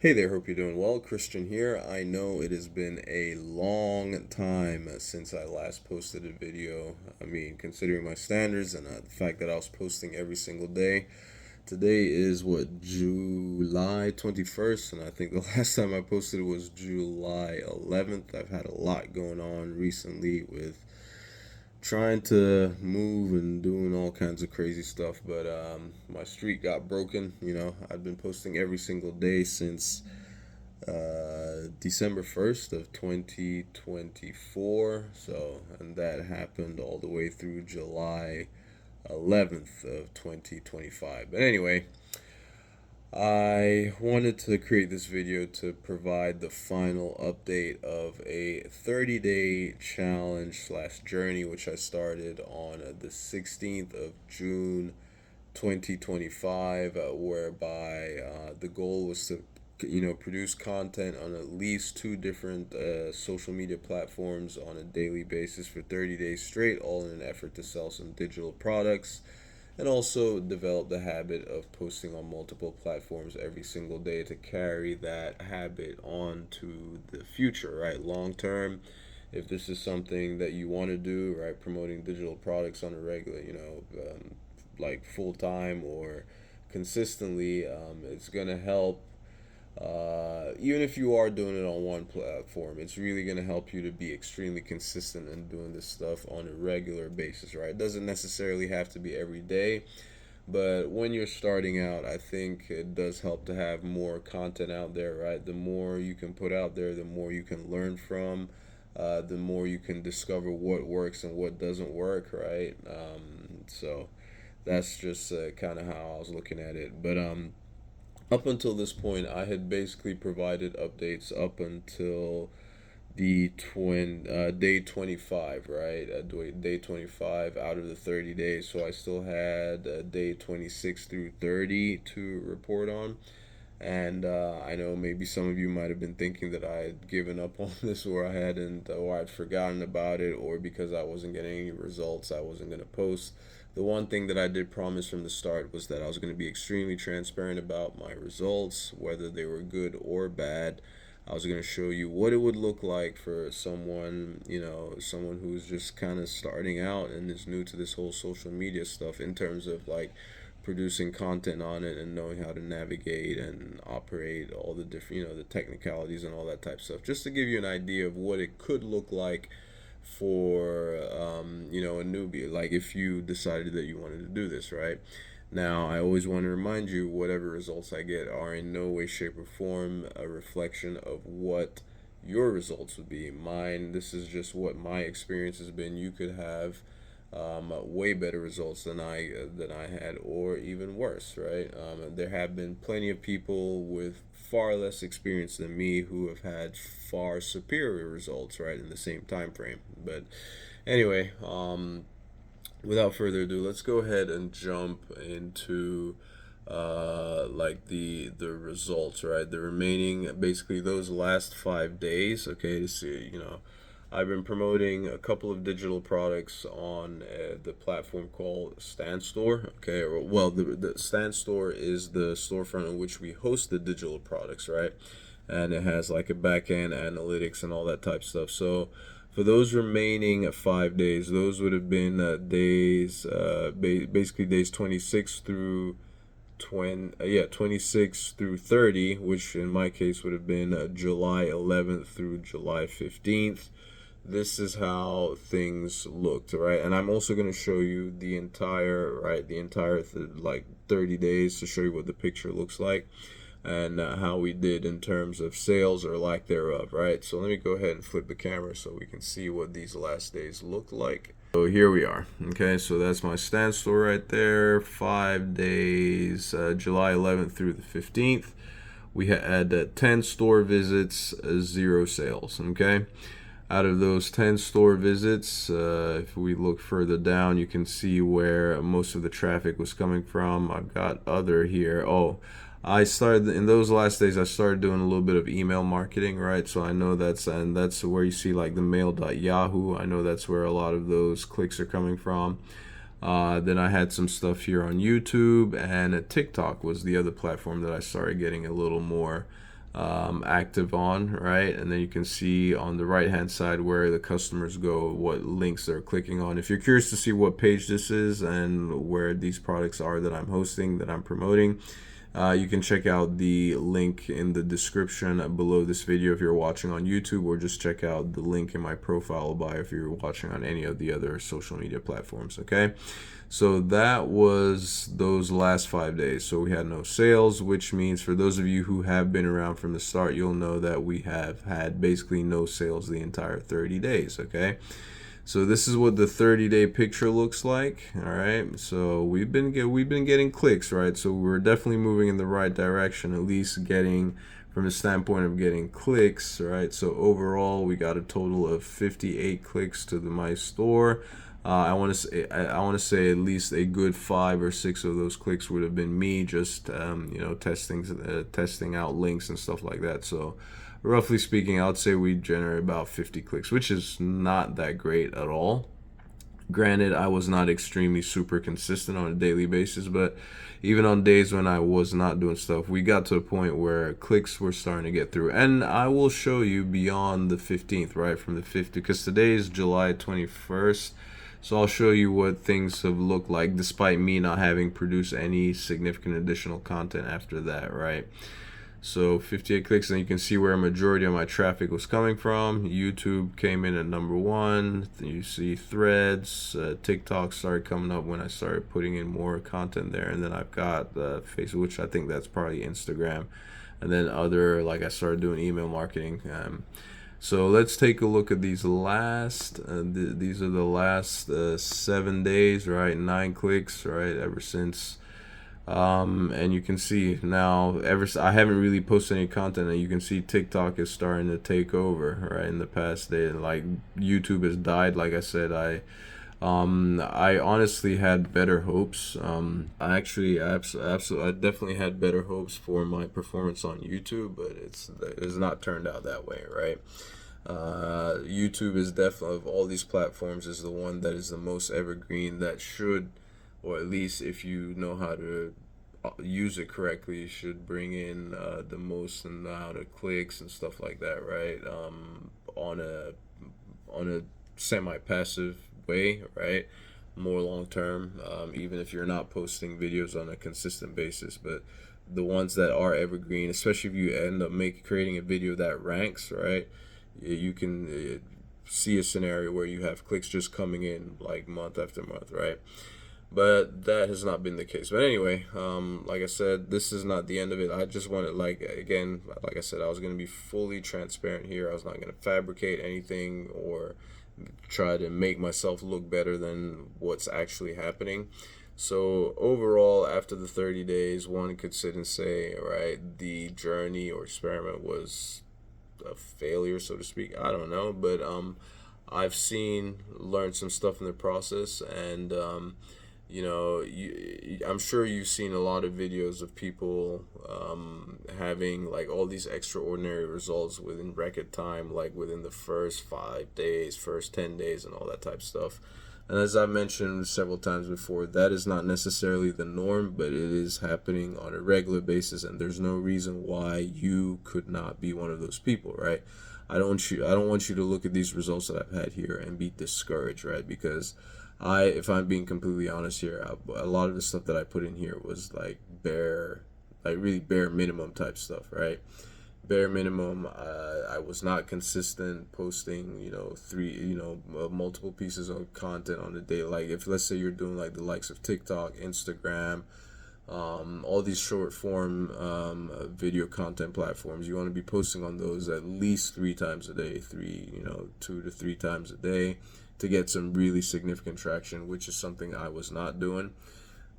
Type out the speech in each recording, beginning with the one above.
Hey there, hope you're doing well. Christian here. I know it has been a long time since I last posted a video. I mean, considering my standards and the fact that I was posting every single day. Today is what, July 21st, and I think the last time I posted was July 11th. I've had a lot going on recently with trying to move and doing all kinds of crazy stuff, but my streak got broken. I've been posting every single day since December 1st of 2024. So, and that happened all the way through July 11th of 2025. But anyway, I wanted to create this video to provide the final update of a 30-day challenge slash journey, which I started on the 16th of June 2025, whereby the goal was to produce content on at least two different social media platforms on a daily basis for 30 days straight, all in an effort to sell some digital products and also develop the habit of posting on multiple platforms every single day to carry that habit on to the future, right? Long term, if this is something that you want to do, right, promoting digital products on a regular, like full time or consistently, it's going to help. Even if you are doing it on one platform, it's really going to help you to be extremely consistent in doing this stuff on a regular basis, right? It doesn't necessarily have to be every day, but when you're starting out, I think it does help to have more content out there, right? The more you can put out there, the more you can learn from, the more you can discover what works and what doesn't work, right? So that's just kind of how I was looking at it. But up until this point, I had basically provided updates up until the day 25, right? Day 25 out of the 30 days. So I still had day 26 through 30 to report on. And I know maybe some of you might have been thinking that I had given up on this, or I hadn't, or I'd forgotten about it, or because I wasn't getting any results, I wasn't going to post. The one thing that I did promise from the start was that I was going to be extremely transparent about my results, whether they were good or bad. I was going to show you what it would look like for someone, someone who's just kind of starting out and is new to this whole social media stuff in terms of like producing content on it and knowing how to navigate and operate all the different, the technicalities and all that type of stuff, just to give you an idea of what it could look like for a newbie, like if you decided that you wanted to do this, right? Now, I always want to remind you, whatever results I get are in no way, shape, or form a reflection of what your results would be. Mine, this is just what my experience has been. You could have way better results than I had, or even worse, right? There have been plenty of people with far less experience than me who have had far superior results, right, in the same time frame. But anyway, without further ado, let's go ahead and jump into like the results, right? The remaining, basically those last 5 days. Okay, to see, I've been promoting a couple of digital products on the platform called Stand Store. Okay, well, the Stand Store is the storefront in which we host the digital products, right? And it has like a back end analytics and all that type of stuff. So for those remaining 5 days, those would have been days, basically days 26 through 26 through 30, which in my case would have been July 11th through July 15th. This is how things looked, right? And I'm also going to show you the entire, right, like 30 days to show you what the picture looks like and how we did in terms of sales or lack thereof, right? So let me go ahead and flip the camera so we can see what these last days look like. So here we are. Okay, so that's my Stand Store right there. 5 days, July 11th through the 15th. We had 10 store visits, 0 sales. Okay. Out of those 10 store visits, if we look further down, you can see where most of the traffic was coming from. I've got other here. Oh, I started in those last days, I started doing a little bit of email marketing, right? So I know that's where you see like the mail.yahoo. I know that's where a lot of those clicks are coming from. Then I had some stuff here on YouTube, and TikTok was the other platform that I started getting a little more active on, right? And then you can see on the right hand side where the customers go, what links they're clicking on. If you're curious to see what page this is and where these products are that I'm hosting, that I'm promoting, you can check out the link in the description below this video if you're watching on YouTube, or just check out the link in my profile bio if you're watching on any of the other social media platforms. Okay, so that was those last 5 days. So we had no sales, which means for those of you who have been around from the start, you'll know that we have had basically no sales the entire 30 days. Okay, so this is what the 30-day picture looks like. All right, so we've been getting clicks, right? So we're definitely moving in the right direction, at least getting from the standpoint of getting clicks, right? So overall, we got a total of 58 clicks to my store. I want to say at least a good 5 or 6 of those clicks would have been me just testing out links and stuff like that. So roughly speaking, I would say we generate about 50 clicks, which is not that great at all. Granted, I was not extremely super consistent on a daily basis, but even on days when I was not doing stuff, we got to a point where clicks were starting to get through. And I will show you beyond the 15th, right? From the 50th, because today is July 21st. So I'll show you what things have looked like despite me not having produced any significant additional content after that, right? So 58 clicks, and you can see where a majority of my traffic was coming from. YouTube came in at number 1. You see Threads, TikTok started coming up when I started putting in more content there, and then I've got Facebook, which I think that's probably Instagram, and then other, like I started doing email marketing. So let's take a look at these last. These are the last 7 days, right? 9 clicks, right? Ever since. And you can see now, I haven't really posted any content, and you can see TikTok is starting to take over, right? In the past day, like YouTube has died. Like I said, I honestly had better hopes. I definitely had better hopes for my performance on YouTube, but it's not turned out that way, right? YouTube is definitely, of all these platforms, is the one that is the most evergreen, that should, or at least if you know how to use it correctly, should bring in the most amount of clicks and stuff like that, right? On a semi-passive way, right? More long term, even if you're not posting videos on a consistent basis. But the ones that are evergreen, especially if you end up creating a video that ranks, right? You can see a scenario where you have clicks just coming in like month after month, right? But that has not been the case. But anyway, like I said, this is not the end of it. I just wanted, like I said, I was going to be fully transparent here. I was not going to fabricate anything or try to make myself look better than what's actually happening. So overall, after the 30 days, one could sit and say, all right, the journey or experiment was a failure, so to speak. I don't know, but I've learned some stuff in the process, and I'm sure you've seen a lot of videos of people having like all these extraordinary results within record time, like within the first 5 days, first 10 days, and all that type of stuff. And as I mentioned several times before, that is not necessarily the norm, but it is happening on a regular basis, and there's no reason why you could not be one of those people, right? I don't want you to look at these results that I've had here and be discouraged, right? Because if I'm being completely honest here, a lot of the stuff that I put in here was like really bare minimum type stuff, right? Bare minimum. I was not consistent posting, multiple pieces of content on the day. Like if, let's say, you're doing like the likes of TikTok, Instagram, all these short form video content platforms, you want to be posting on those at least 3 times a day, 2 to 3 times a day, to get some really significant traction, which is something I was not doing.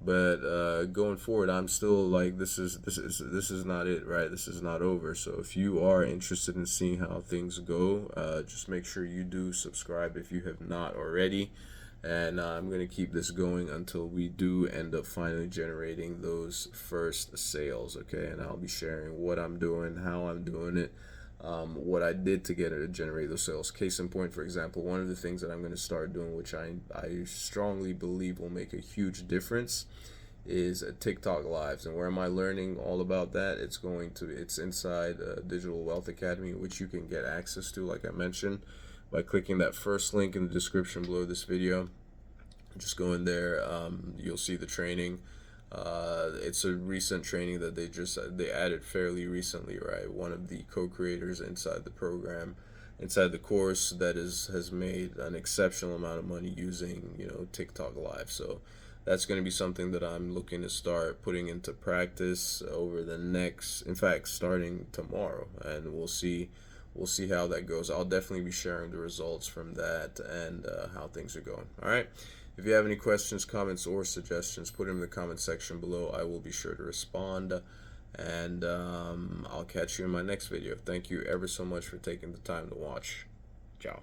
But going forward, I'm still like, this is not it, right? This is not over. So if you are interested in seeing how things go, just make sure you do subscribe if you have not already. And I'm going to keep this going until we do end up finally generating those first sales, okay? And I'll be sharing what I'm doing, how I'm doing it, what I did to generate those sales. Case in point, for example, one of the things that I'm going to start doing, which I strongly believe will make a huge difference, is TikTok lives. And where am I learning all about that? It's inside Digital Wealth Academy, which you can get access to, like I mentioned, by clicking that first link in the description below this video. Just go in there. You'll see the training. It's a recent training that they added fairly recently, right? One of the co-creators inside the program, inside the course, that has made an exceptional amount of money using, TikTok live. So that's going to be something that I'm looking to start putting into practice over the next, in fact, starting tomorrow, and we'll see how that goes. I'll definitely be sharing the results from that and how things are going. All right. If you have any questions, comments, or suggestions, put them in the comment section below. I will be sure to respond, and I'll catch you in my next video. Thank you ever so much for taking the time to watch. Ciao.